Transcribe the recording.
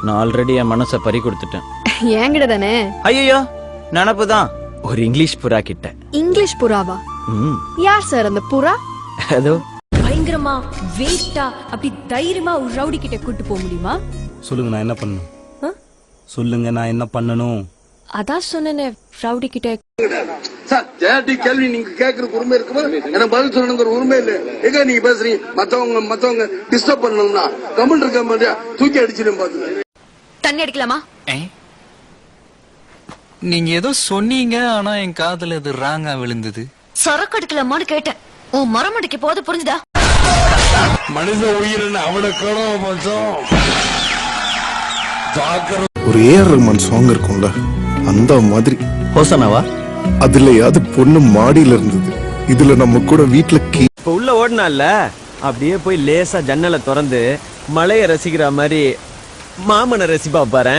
நான் ஆல்ரெடி என் மனசை பறி கொடுத்துட்டேன். என்கிட்ட தானே? ஐயோ நினப்புதான். ஒரு இங்கிலீஷ் புறா கிட்ட. இங்கிலீஷ் புறாவா? யார் சார் அந்த புறா? அதோ பயங்கரமா வெயிட்டா அப்படி தைரியமா ஒரு ரவுடி கிட்ட கூட்டு போக முடியுமா? சொல்லுங்க நான் என்ன பண்ணணும்? சொல்லுங்க நான் என்ன பண்ணணும்? அதான் சொன்னேனே ரவுடி கிட்ட. சார் ஜெயடி கேள்வி நீங்க கேக்குறதுக்கு உரிமை இருக்குமா? எனக்கு பதில் சொல்லணுங்கிற உரிமை இல்ல. எங்க நீங்க பேசுறீங்க? மத்தவங்க டிஸ்டர்ப் பண்ணணும்னா கமெண்ட் இருக்க மாதிரியா தூக்கி அடிச்சிடும் பாத்து. தண்ணி அடிக்கலாமா? நீங்க ஏதோ சொன்னீங்க, ஆனா என் காதுல அது ராங்கா விழுந்தது. சரக்கு அடிக்கலாமான்னு கேட்டேன். ஓ மரம் அடிக்க போது புரிஞ்சுதா? மனித உயிரின் அவனுக்கு ஒரு ஏஆர் ரஹ்மான் சாங் இருக்கும்ல, அந்த மாதிரி. ஹோசனாவா? அதுலயாவது பொண்ணு மாடியில இருந்தது, இதுல நம்ம கூட வீட்டுல இப்ப உள்ள ஓடினால அப்படியே போய் லேசா ஜன்னலை திறந்து மலைய ரசிக்கிற மாதிரி மாமனை ரசிப்பா பாரு.